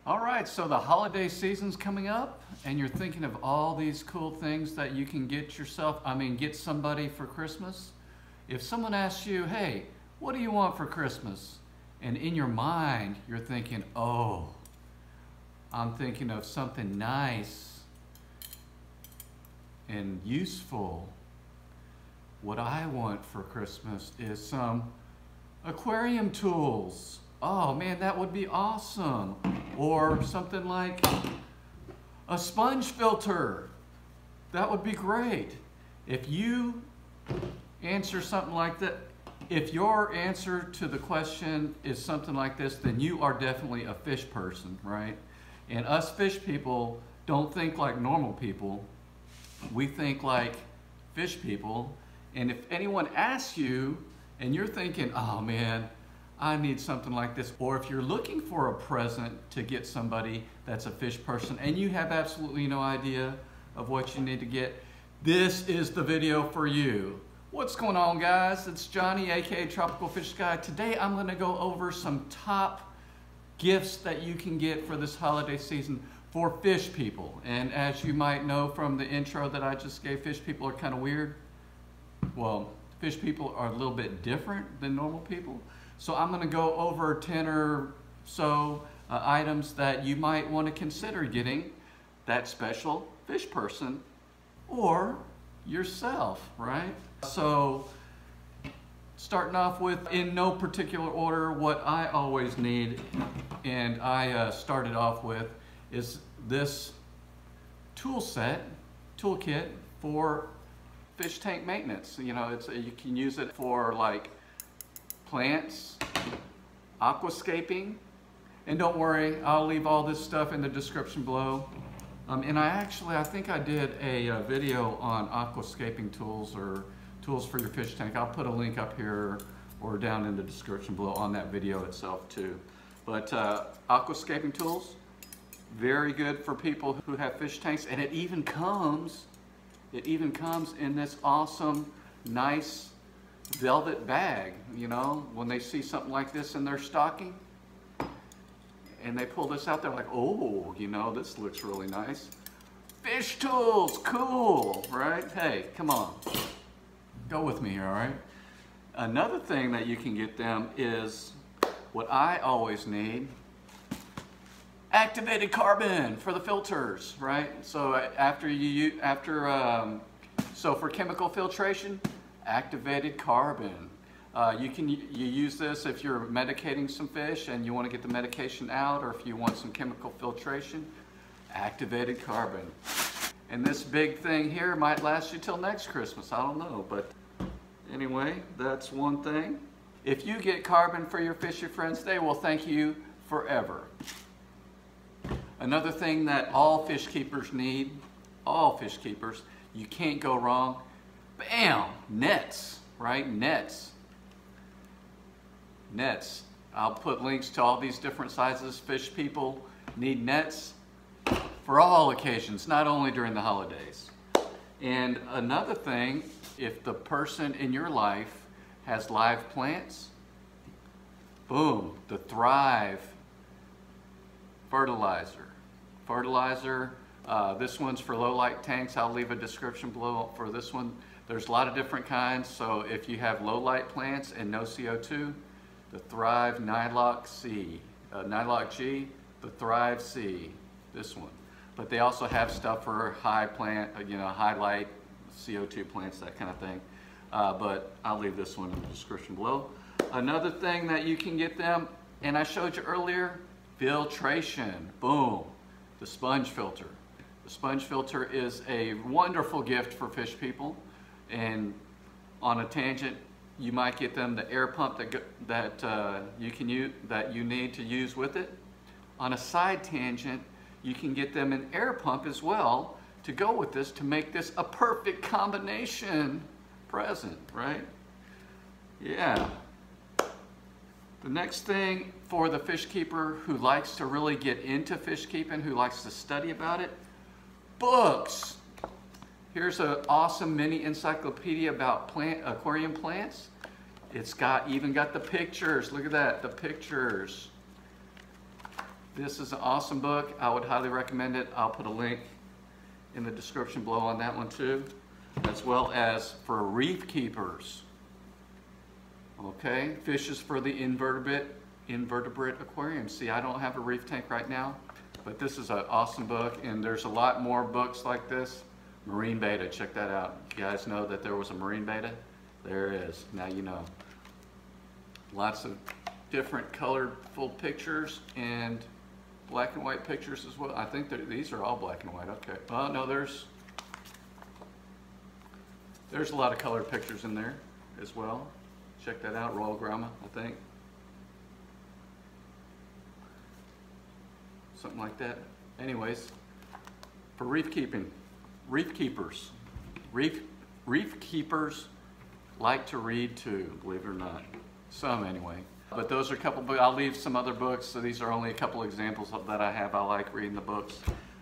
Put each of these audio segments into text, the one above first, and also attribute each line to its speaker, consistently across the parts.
Speaker 1: All right, so the holiday season's coming up and you're thinking of all these cool things that you can get yourself, get somebody for Christmas. If someone asks you, hey, what do you want for Christmas? And in your mind, you're thinking, oh, I'm thinking of something nice and useful. What I want for Christmas is some aquarium tools. Oh man, that would be awesome. Or something like a sponge filter. That would be great. If you answer something like that, if your answer to the question is something like this, then you are definitely a fish person, right? And us fish people don't think like normal people. We think like fish people. And if anyone asks you and you're thinking, oh man, I need something like this, or if you're looking for a present to get somebody that's a fish person and you have absolutely no idea of what you need to get, this is the video for you. What's going on, guys? It's Johnny, aka Tropical Fish Guy. Today I'm going to go over some top gifts that you can get for this holiday season for fish people. And as you might know from the intro that I just gave, fish people are kind of weird. Well, fish people are a little bit different than normal people. So I'm going to go over 10 or so items that you might want to consider getting that special fish person or yourself, right? So starting off with, in no particular order, what I always need, and I started off with, is this toolkit for fish tank maintenance. You know, you can use it for like plants, aquascaping, and don't worry, I'll leave all this stuff in the description below. And I think I did a video on aquascaping tools or tools for your fish tank. I'll put a link up here or down in the description below on that video itself too. But aquascaping tools, very good for people who have fish tanks, and it even comes in this awesome, nice velvet bag. You know, when they see something like this in their stocking and they pull this out, they're like, oh, you know, this looks really nice. Fish tools, cool, right? Hey, come on, go with me here, all right? Another thing that you can get them is what I always need: activated carbon for the filters, right? So so for chemical filtration, activated carbon. You use this if you're medicating some fish and you want to get the medication out, or if you want some chemical filtration, activated carbon. And this big thing here might last you till next Christmas, I don't know, but anyway, that's one thing. If you get carbon for your fishy friends, they will thank you forever. Another thing that all fish keepers need, all fish keepers, you can't go wrong, bam, nets, right? Nets. I'll put links to all these different sizes. Fish people need nets for all occasions, not only during the holidays. And another thing, if the person in your life has live plants, boom, the Thrive Fertilizer. This one's for low light tanks. I'll leave a description below for this one. There's a lot of different kinds, so if you have low light plants and no CO2, the Thrive Nylock C, Nylock G, the Thrive C, this one. But they also have stuff for high light, CO2 plants, that kind of thing. But I'll leave this one in the description below. Another thing that you can get them, and I showed you earlier, filtration, boom, the sponge filter. The sponge filter is a wonderful gift for fish people. And on a tangent, you might get them the air pump that you need to use with it. On a side tangent, you can get them an air pump as well to go with this, to make this a perfect combination present, right? Yeah. The next thing for the fish keeper who likes to really get into fish keeping, who likes to study about it, books. Here's an awesome mini encyclopedia about aquarium plants. It's even got the pictures. Look at that, the pictures. This is an awesome book. I would highly recommend it. I'll put a link in the description below on that one too, as well as for reef keepers. Okay, fishes for the invertebrate aquarium. See, I don't have a reef tank right now, but this is an awesome book, and there's a lot more books like this. Marine beta, check that out. You guys know that there was a marine beta? There is, now you know. Lots of different colorful pictures and black and white pictures as well. I think that these are all black and white, okay. Well, no, there's a lot of colored pictures in there as well. Check that out, Royal Grandma, I think. Something like that. Anyways, for reef keepers like to read too, believe it or not. Some anyway. But those are a couple books. I'll leave some other books, so these are only a couple examples that I have. I like reading the books,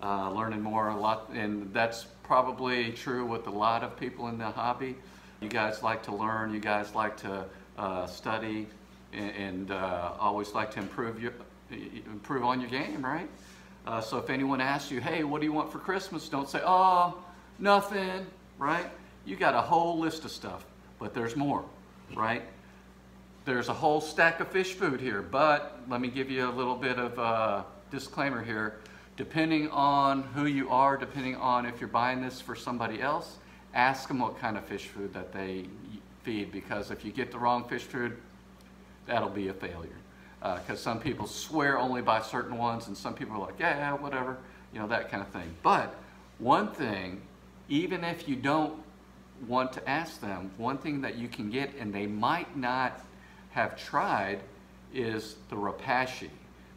Speaker 1: learning more a lot, and that's probably true with a lot of people in the hobby. You guys like to learn, you guys like to study, and always like to improve on your game, right? So if anyone asks you, hey, what do you want for Christmas? Don't say, oh, nothing, right? You got a whole list of stuff, but there's more, right? There's a whole stack of fish food here, but let me give you a little bit of a disclaimer here. Depending on who you are, depending on if you're buying this for somebody else, ask them what kind of fish food that they feed, because if you get the wrong fish food, that'll be a failure. Because some people swear only by certain ones, and some people are like, yeah, whatever, you know, that kind of thing. But one thing, even if you don't want to ask them, one thing that you can get, and they might not have tried, is the rapashi.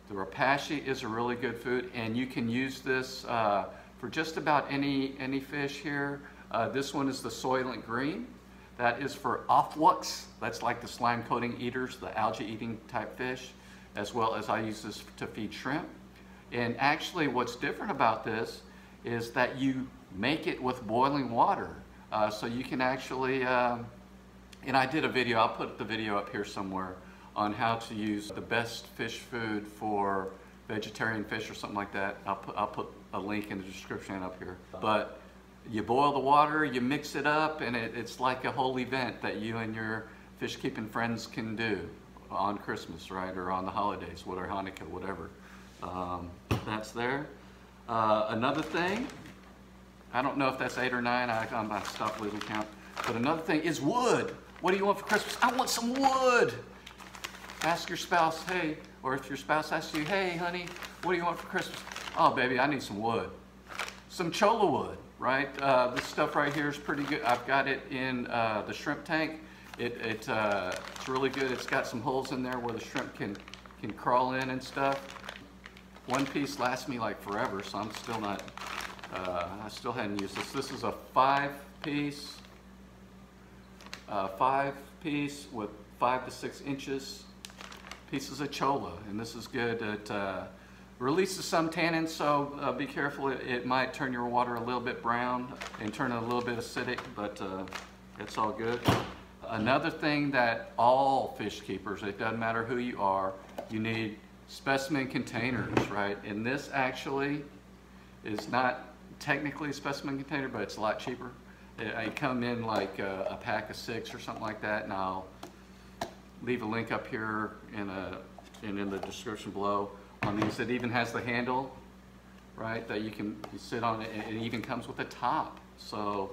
Speaker 1: The rapashi is a really good food, and you can use this for just about any fish here. This one is the Soylent Green. That is for offwucks. That's like the slime coating eaters, the algae eating type fish, as well as I use this to feed shrimp. And actually what's different about this is that you make it with boiling water. So you can actually, and I did a video, I'll put the video up here somewhere, on how to use the best fish food for vegetarian fish or something like that. I'll put a link in the description up here. But you boil the water, you mix it up, and it's like a whole event that you and your fish keeping friends can do on Christmas, right, or on the holidays, or Hanukkah, whatever. That's there. Another thing, I don't know if that's 8 or 9, I stopped losing count, but another thing is wood. What do you want for Christmas? I want some wood. Ask your spouse, hey, or if your spouse asks you, hey, honey, what do you want for Christmas? Oh, baby, I need some wood. Some cholla wood, right? This stuff right here is pretty good. I've got it in the shrimp tank. It's really good. It's got some holes in there where the shrimp can crawl in and stuff. One piece lasts me like forever, so I'm still not, I still hadn't used this. This is a 5-piece with 5 to 6 inches pieces of cholla, and this is good. It releases some tannins, so be careful. It might turn your water a little bit brown and turn it a little bit acidic, but it's all good. Another thing that all fish keepers, it doesn't matter who you are, you need specimen containers, right? And this actually is not technically a specimen container, but it's a lot cheaper. They come in like a pack of 6 or something like that, and I'll leave a link up here and in the description below on these. It even has the handle, right, that you sit on it. It even comes with a top. So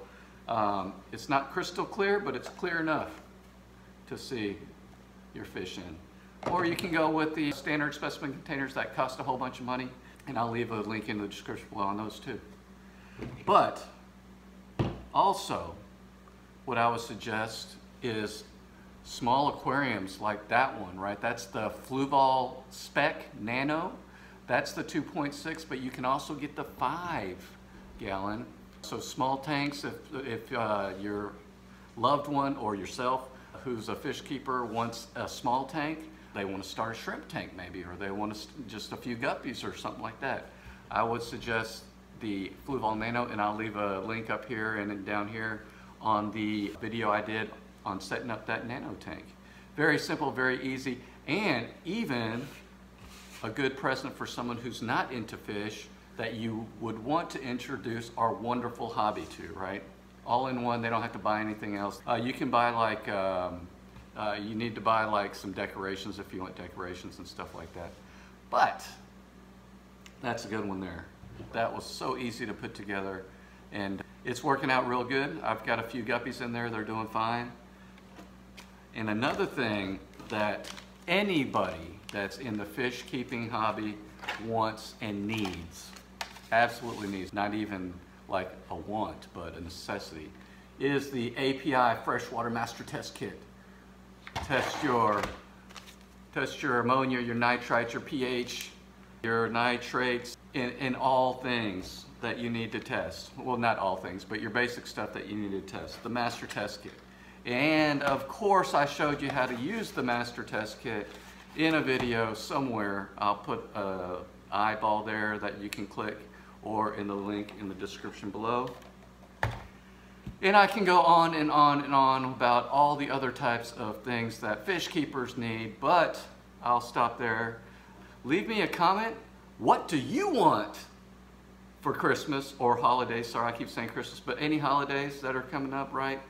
Speaker 1: it's not crystal clear, but it's clear enough to see your fish in. Or you can go with the standard specimen containers that cost a whole bunch of money, and I'll leave a link in the description below on those too. But also, what I would suggest is small aquariums like that one, right? That's the Fluval Spec Nano. That's the 2.6, but you can also get the 5-gallon. So small tanks, if your loved one or yourself who's a fish keeper wants a small tank, they want to start a shrimp tank maybe, or they want just a few guppies or something like that, I would suggest the Fluval Nano, and I'll leave a link up here and down here on the video I did on setting up that nano tank. Very simple, very easy, and even a good present for someone who's not into fish that you would want to introduce our wonderful hobby to, right? All in one, they don't have to buy anything else. You can buy like, you need to buy like some decorations if you want decorations and stuff like that. But that's a good one there. That was so easy to put together, and it's working out real good. I've got a few guppies in there, they're doing fine. And another thing that anybody that's in the fish keeping hobby wants and needs, absolutely needs, not even like a want, but a necessity, is the API Freshwater Master Test Kit. Test your ammonia, your nitrites, your pH, your nitrates, in all things that you need to test. Well, not all things, but your basic stuff that you need to test. The Master Test Kit. And of course, I showed you how to use the Master Test Kit in a video somewhere. I'll put an eyeball there that you can click, or in the link in the description below. And I can go on and on and on about all the other types of things that fish keepers need, but I'll stop there. Leave me a comment. What do you want for Christmas or holidays? Sorry, I keep saying Christmas, but any holidays that are coming up, right?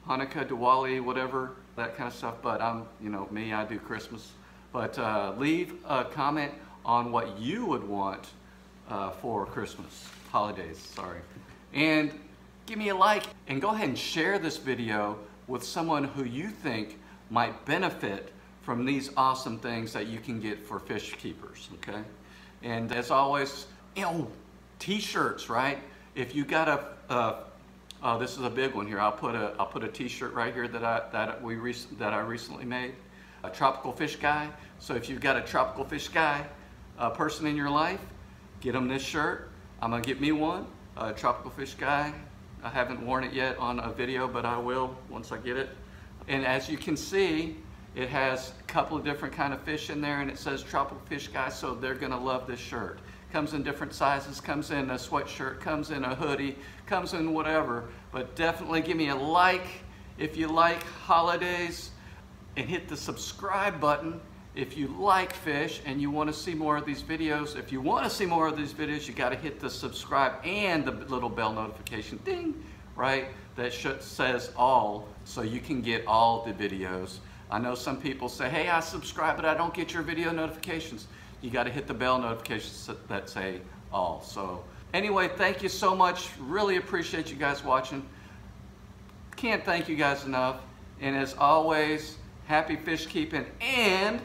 Speaker 1: Hanukkah, Diwali, whatever, that kind of stuff. But I'm, you know, me, I do Christmas. But leave a comment on what you would want for Christmas, holidays, sorry. And give me a like, and go ahead and share this video with someone who you think might benefit from these awesome things that you can get for fish keepers, okay? And as always, you know, t-shirts, right? If you got oh, this is a big one here. I'll put a t-shirt right here that I recently made. A tropical fish guy. So if you've got a tropical fish guy person in your life, get them this shirt. I'm gonna get me one, a tropical fish guy. I haven't worn it yet on a video, but I will once I get it. And as you can see, it has a couple of different kind of fish in there, and it says tropical fish guy, so they're gonna love this shirt. Comes in different sizes, comes in a sweatshirt, comes in a hoodie, comes in whatever. But definitely give me a like if you like holidays, and hit the subscribe button if you like fish and you want to see more of these videos. If you want to see more of these videos, you got to hit the subscribe and the little bell notification ding, right? That says all, so you can get all the videos. I know some people say, hey, I subscribe, but I don't get your video notifications. You got to hit the bell notifications that say all. So anyway, thank you so much. Really appreciate you guys watching. Can't thank you guys enough. And as always, happy fish keeping and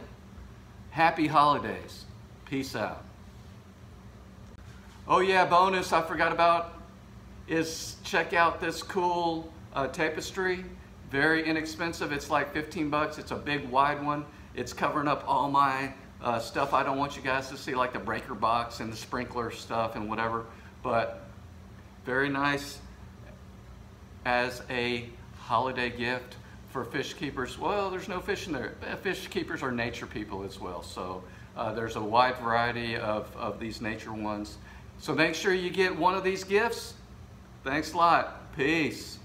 Speaker 1: happy holidays. Peace out. Oh yeah, bonus I forgot about is check out this cool tapestry. Very inexpensive. It's like 15 bucks. It's a big wide one. It's covering up all my stuff I don't want you guys to see, like the breaker box and the sprinkler stuff and whatever. But very nice as a holiday gift for fish keepers. Well, there's no fish in there. Fish keepers are nature people as well. So there's a wide variety of these nature ones. So make sure you get one of these gifts. Thanks a lot. Peace.